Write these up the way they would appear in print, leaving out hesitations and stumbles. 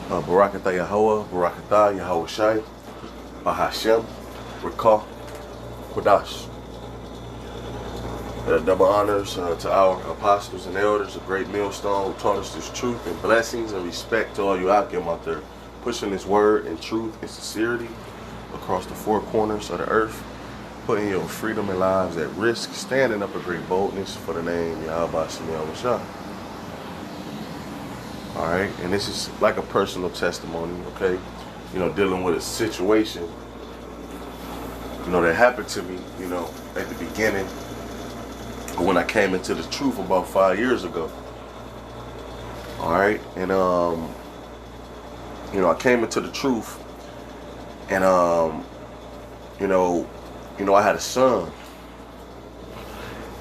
Barakatah Yahweh, Barakatah Yahweh Shai, Bahashem, Rakah, Kodash. Double honors to our apostles and elders, a great millstone who taught us this truth, and blessings and respect to all you Akim out there, pushing this word and truth and sincerity across the four corners of the earth, putting your freedom and lives at risk, standing up a great boldness for the name Yahweh Shemel Shah. Alright, and this is like a personal testimony, okay? You know, dealing with a situation, you know, that happened to me, you know, at the beginning when I came into the truth about 5 years ago. Alright, and you know, I came into the truth, and you know, I had a son,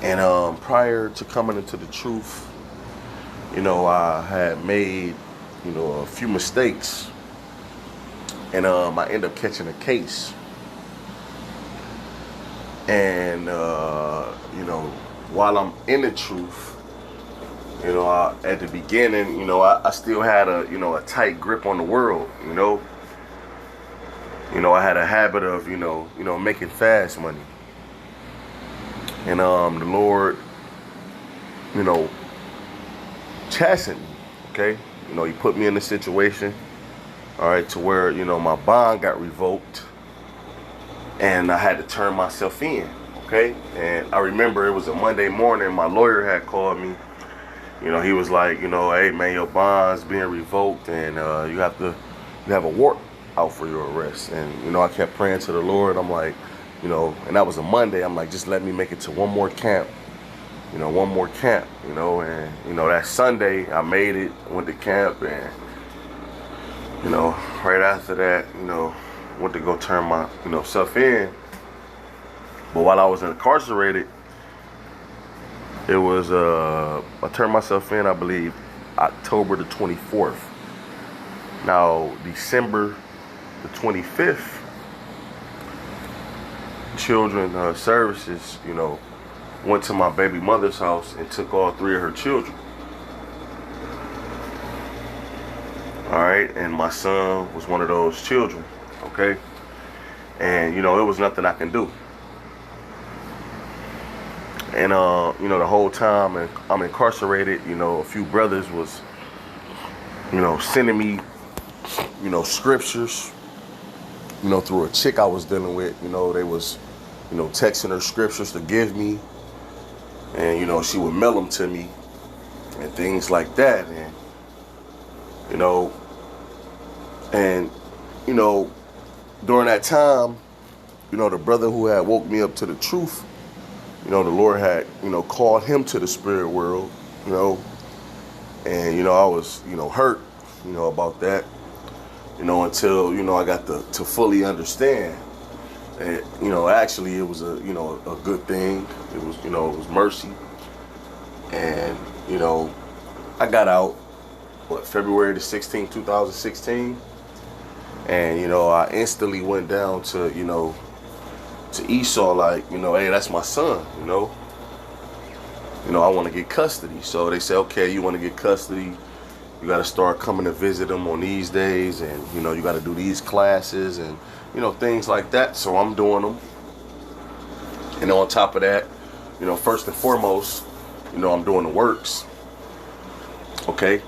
and prior to coming into the truth, you know, I had made, you know, a few mistakes, and I ended up catching a case, and you know, while I'm in the truth, you know, at the beginning, you know, I still had a tight grip on the world, you know. You know, I had a habit of, you know, making fast money, and the Lord, you know, chastened me, okay? You know, he put me in a situation, all right, to where, you know, my bond got revoked, and I had to turn myself in, okay? And I remember it was a Monday morning, my lawyer had called me. You know, he was like, you know, hey man, your bond's being revoked, and you have a warrant out for your arrest. And, you know, I kept praying to the Lord. I'm like, you know, and that was a Monday. I'm like, just let me make it to one more camp. You know, one more camp, you know, and, you know, that Sunday I made it, went to camp, and, you know, right after that, you know, went to go turn my, you know, self in. But while I was incarcerated, it was, I turned myself in, I believe, October the 24th. Now, December the 25th, Children Services, you know, went to my baby mother's house and took all 3 of her children. Alright, and my son was one of those children, okay? And, you know, there was nothing I can do. And, you know, the whole time I'm incarcerated, you know, a few brothers was, you know, sending me, you know, scriptures, you know, through a chick I was dealing with. You know, they was, you know, texting her scriptures to give me. And, you know, she would mail them to me and things like that. And, you know, during that time, you know, the brother who had woke me up to the truth, you know, the Lord had, you know, called him to the spirit world, you know, and, you know, I was, you know, hurt, you know, about that, you know, until, you know, I got to fully understand that, you know, actually it was a, you know, a good thing. It was, you know, it was mercy. And, you know, I got out, February the 16th, 2016. And, you know, I instantly went down to, you know, to Esau, like, you know, hey, that's my son, you know. You know, I want to get custody. So they said, okay, you want to get custody, you got to start coming to visit him on these days, and, you know, you got to do these classes and, you know, things like that. So I'm doing them. And on top of that, you know, first and foremost, you know, I'm doing the works. Okay.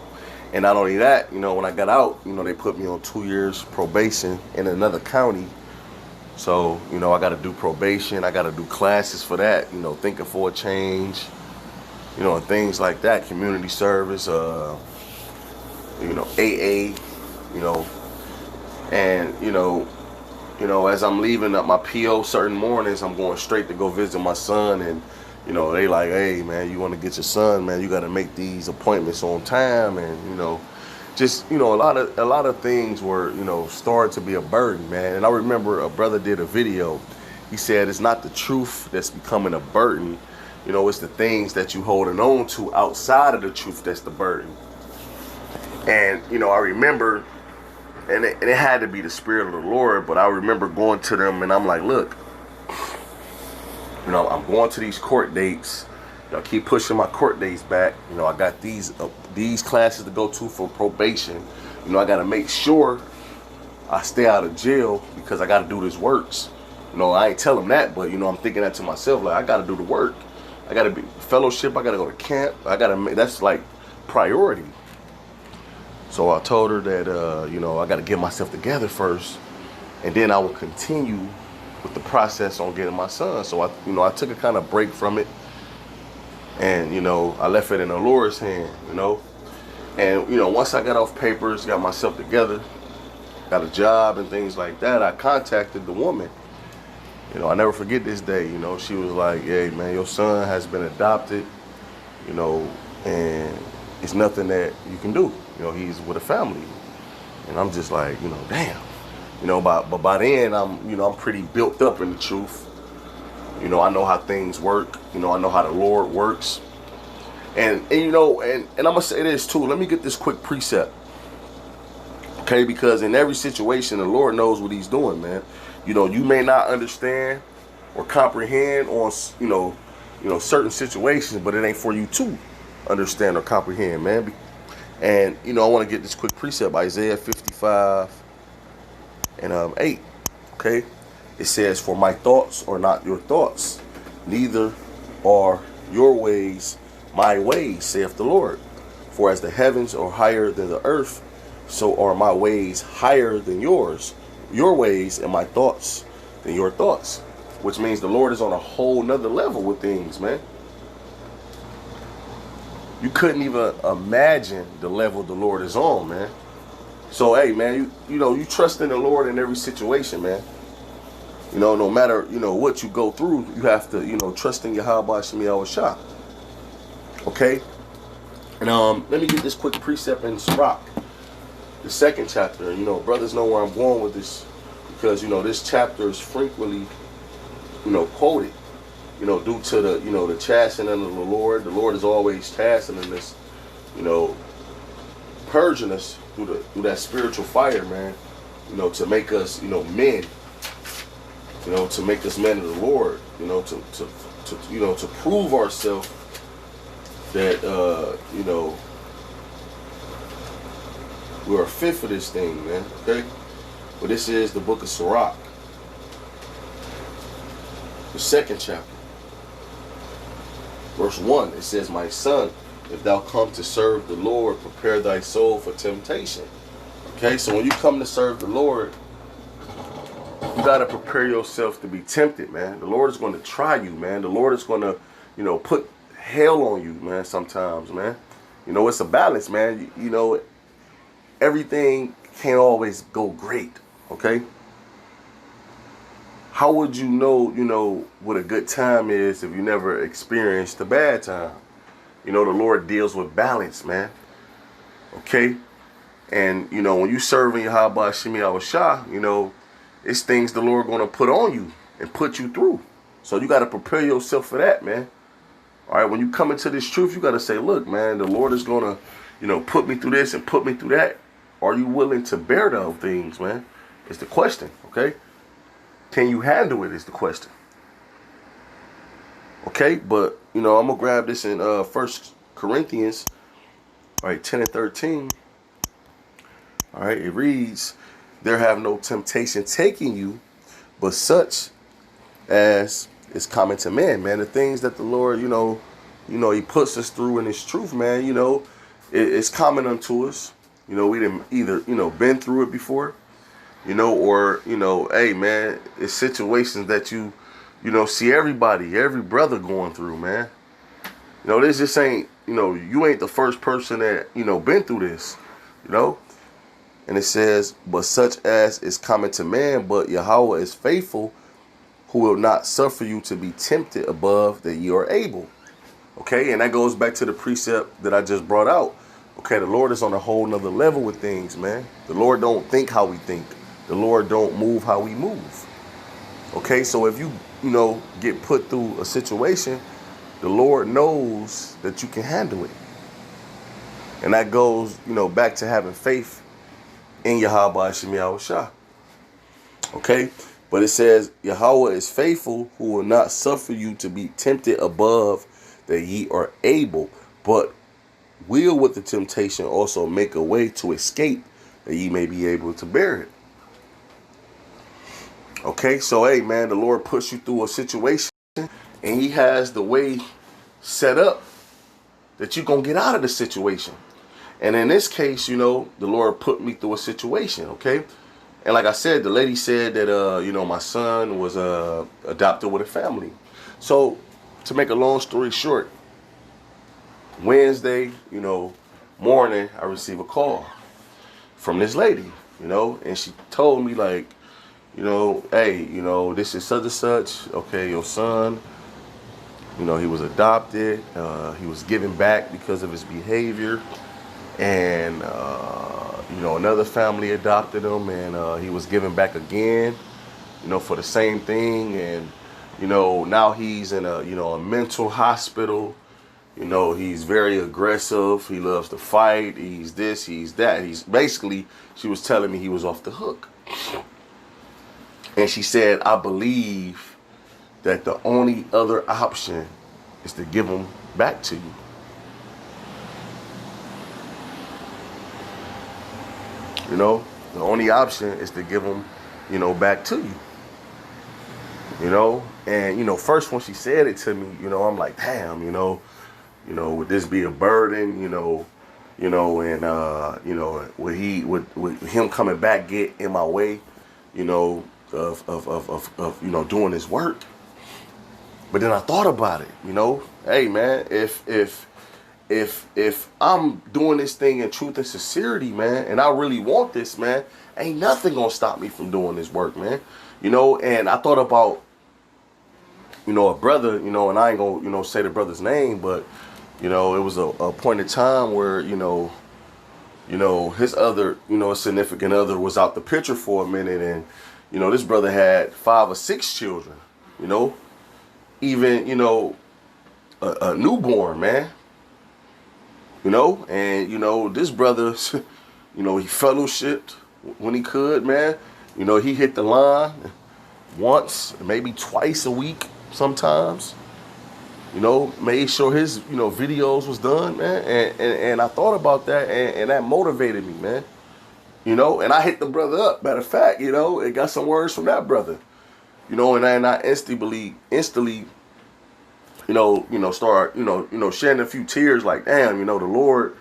And not only that, you know, when I got out, you know, they put me on 2 years probation in another county. So, you know, I got to do probation. I got to do classes for that, you know, thinking for a change, you know, and things like that. Community service, you know, AA, you know, and, you know, as I'm leaving up my PO certain mornings, I'm going straight to go visit my son. And, you know, they like, hey, man, you want to get your son, man, you got to make these appointments on time. And, you know, just, you know, a lot of things were, you know, started to be a burden, man. And I remember a brother did a video. He said it's not the truth that's becoming a burden. You know, it's the things that you holding on to outside of the truth that's the burden. And, you know, I remember, and it had to be the Spirit of the Lord, but I remember going to them and I'm like, look, you know, I'm going to these court dates. Y'all keep pushing my court dates back. You know, I got these classes to go to for probation. You know, I got to make sure I stay out of jail because I got to do this works. You know, I ain't tell them that, but, you know, I'm thinking that to myself. Like, I got to do the work. I got to be fellowship. I got to go to camp. I got to make, that's like priority. So I told her that, you know, I got to get myself together first. And then I will continue with the process on getting my son. So I took a kind of break from it. And, you know, I left it in the Lord's hand, you know. And, you know, once I got off papers, got myself together, got a job and things like that, I contacted the woman. You know, I never forget this day. You know, she was like, hey, man, your son has been adopted, you know, and it's nothing that you can do. You know, he's with a family. And I'm just like, you know, damn. You know, but by then, I'm pretty built up in the truth. You know, I know how things work. You know, I know how the Lord works. And you know, and I'm going to say this too. Let me get this quick precept. Okay, because in every situation, the Lord knows what he's doing, man. You know, you may not understand or comprehend on, you know, certain situations, but it ain't for you to understand or comprehend, man. And, you know, I want to get this quick precept, Isaiah 55 and 8. Okay, it says, for my thoughts are not your thoughts, neither are your ways my ways, saith the Lord. For as the heavens are higher than the earth, so are my ways higher than yours, your ways and my thoughts than your thoughts. Which means the Lord is on a whole nother level with things, man. You couldn't even imagine the level the Lord is on, man. So, hey, man, you know, you trust in the Lord in every situation, man. You know, no matter, you know, what you go through, you have to, you know, trust in Yahweh Shemi Awashah. Okay? And let me get this quick precept in Sirach, the 2nd chapter. You know, brothers know where I'm going with this because, you know, this chapter is frequently, you know, quoted, you know, due to the, you know, the chastening of the Lord. The Lord is always chastening us, you know, purging us through that spiritual fire, man, you know, to make us, you know, men, you know, to make us men of the Lord, you know, to you know, to prove ourselves that, you know, we are fit for this thing, man, okay? But this is the book of Sirach, the 2nd chapter, verse 1. It says, my son, if thou come to serve the Lord, prepare thy soul for temptation. Okay, so when you come to serve the Lord, you got to prepare yourself to be tempted, man. The Lord is going to try you, man. The Lord is going to, you know, put hell on you, man, sometimes, man. You know, it's a balance, man. You know, everything can't always go great, okay? How would you know, what a good time is if you never experienced a bad time? You know, the Lord deals with balance, man. Okay? And, you know, when you serving Yahweh Shemi Awashah, you know, it's things the Lord going to put on you and put you through. So you got to prepare yourself for that, man. All right? When you come into this truth, you got to say, look, man, the Lord is going to, you know, put me through this and put me through that. Are you willing to bear those things, man? It's the question, okay? Can you handle it is the question. Okay, but, you know, I'm going to grab this in 1 Corinthians, all right, 10 and 13. All right, it reads, there have no temptation taking you, but such as is common to man, man. The things that the Lord, you know, he puts us through in his truth, man, you know, it's common unto us. You know, we didn't either, you know, been through it before, you know, or, you know, hey, man, it's situations that you know, see every brother going through, man. You know, this just ain't, you know, you ain't the first person that, you know, been through this, you know. And it says, but such as is common to man, but Yahweh is faithful, who will not suffer you to be tempted above that ye are able. Okay, and that goes back to the precept that I just brought out. Okay, the Lord is on a whole nother level with things, man. The Lord don't think how we think. The Lord don't move how we move. Okay, so if you know, get put through a situation, the Lord knows that you can handle it. And that goes, you know, back to having faith in Yahweh Shemi Awashah. Okay, but it says, Yahweh is faithful, who will not suffer you to be tempted above that ye are able, but will with the temptation also make a way to escape, that ye may be able to bear it. Okay, so hey man, the Lord puts you through a situation and he has the way set up that you're going to get out of the situation. And in this case, you know, the Lord put me through a situation, okay? And like I said, the lady said that, you know, my son was adopted with a family. So to make a long story short, Wednesday, you know, morning, I received a call from this lady, you know, and she told me like, you know, hey, you know, this is such and such. Okay, your son, you know, he was adopted. He was given back because of his behavior. And, you know, another family adopted him and he was given back again, you know, for the same thing. And, you know, now he's in a, you know, a mental hospital. You know, he's very aggressive. He loves to fight. He's this, he's that. He's basically, she was telling me he was off the hook. And she said, I believe that the only other option is to give him back to you. You know, the only option is to give him, you know, back to you. You know, and, you know, first when she said it to me, you know, I'm like, damn, you know, would this be a burden, you know, and, you know, would him coming back get in my way, you know, of you know, doing his work. But then I thought about it, you know, hey man, if I'm doing this thing in truth and sincerity, man, and I really want this, man, ain't nothing gonna stop me from doing this work, man. You know, and I thought about, you know, a brother, you know, and I ain't gonna, you know, say the brother's name, but, you know, it was a point in time where, you know, his other, you know, significant other was out the picture for a minute, and, you know, this brother had 5 or 6 children, you know, even, you know, a newborn, man, you know, and, you know, this brother, you know, he fellowshipped when he could, man. You know, he hit the line once, maybe twice a week sometimes, you know, made sure his, you know, videos was done, man. And I thought about that, and that motivated me, man. You know, and I hit the brother up. Matter of fact, you know, it got some words from that brother. You know, and I instantly, you know, start, you know, shedding a few tears like, damn, you know, the Lord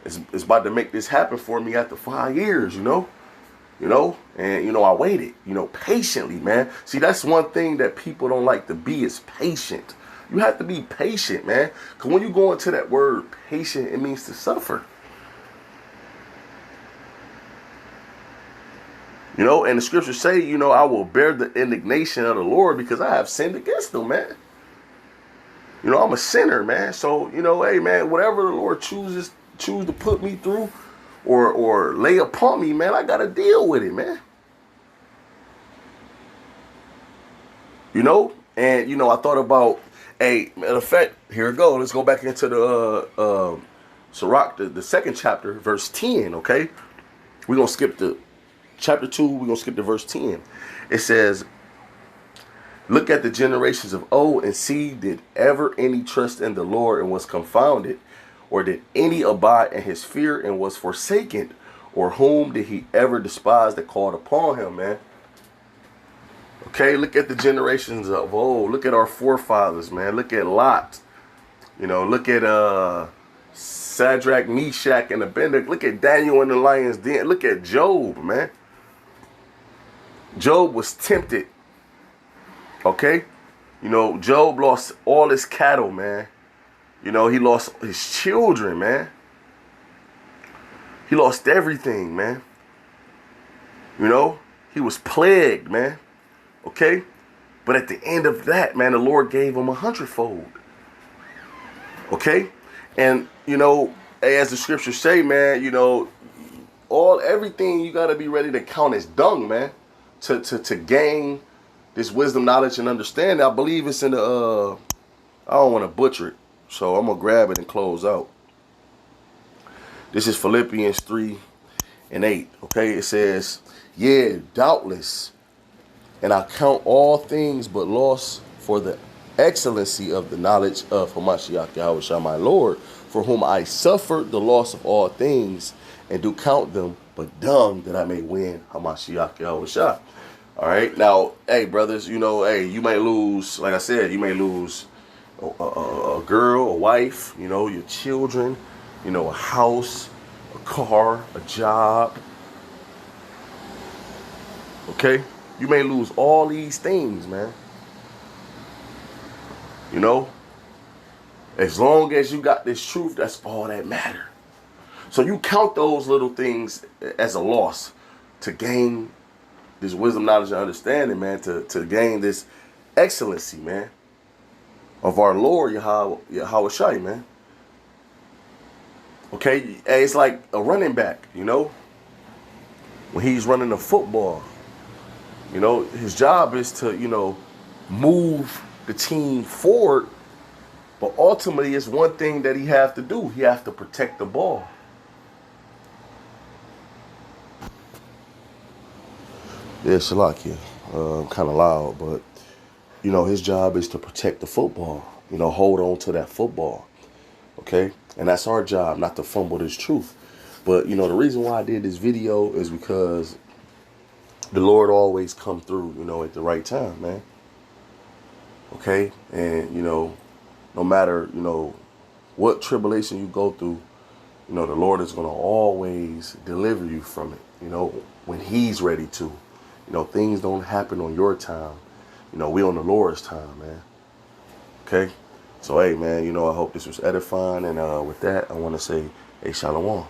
is about to make this happen for me after 5 years, you know, and, you know, I waited, you know, patiently, man. See, that's one thing that people don't like to be, is patient. You have to be patient, man. Because when you go into that word patient, it means to suffer. You know, and the scriptures say, you know, I will bear the indignation of the Lord because I have sinned against him, man. You know, I'm a sinner, man. So, you know, hey, man, whatever the Lord choose to put me through or lay upon me, man, I got to deal with it, man. You know, and, you know, I thought about, hey, matter of fact, here we go. Let's go back into the Sirach, the second chapter, verse 10, okay? We're going to skip the chapter 2, we're going to skip to verse 10. It says, look at the generations of old and see, did ever any trust in the Lord and was confounded? Or did any abide in his fear and was forsaken? Or whom did he ever despise that called upon him, man? Okay, look at the generations of old. Look at our forefathers, man. Look at Lot. You know, look at Shadrach, Meshach, and Abednego. Look at Daniel in the lion's den. Look at Job, man. Job was tempted. Okay? You know, Job lost all his cattle, man. You know, he lost his children, man. He lost everything, man. You know, he was plagued, man. Okay? But at the end of that, man, the Lord gave him 100-fold. Okay? And, you know, as the scriptures say, man, you know, everything you got to be ready to count as dung, man, to gain this wisdom, knowledge, and understanding. I believe it's in the, I don't want to butcher it, so I'm going to grab it and close out. This is Philippians 3:8, okay? It says, yeah, doubtless, and I count all things but loss for the excellency of the knowledge of Hamashiach Yahushua my Lord, for whom I suffered the loss of all things, and do count them but dung, that I may win Hamashiach Yahushua. All right. Now, hey, brothers, you know, hey, you may lose, like I said, you may lose a girl, a wife, you know, your children, you know, a house, a car, a job. Okay? You may lose all these things, man. You know? As long as you got this truth, that's all that matter. So you count those little things as a loss to gain this wisdom, knowledge, and understanding, man, to gain this excellency, man, of our Lord Yahweh Shai, man. Okay? It's like a running back, you know? When he's running a football, you know, his job is to, you know, move the team forward. But ultimately, it's one thing that he has to do. He has to protect the ball. Yeah, Shalakia. Kind of loud, but, you know, his job is to protect the football. You know, hold on to that football. Okay? And that's our job, not to fumble this truth. But, you know, the reason why I did this video is because the Lord always come through, you know, at the right time, man. Okay? And, you know, no matter, you know, what tribulation you go through, you know, the Lord is going to always deliver you from it, you know, when he's ready to. You know, things don't happen on your time. You know, we on the Lord's time, man. Okay? So, hey, man, you know, I hope this was edifying. And with that, I want to say, hey, Shalom.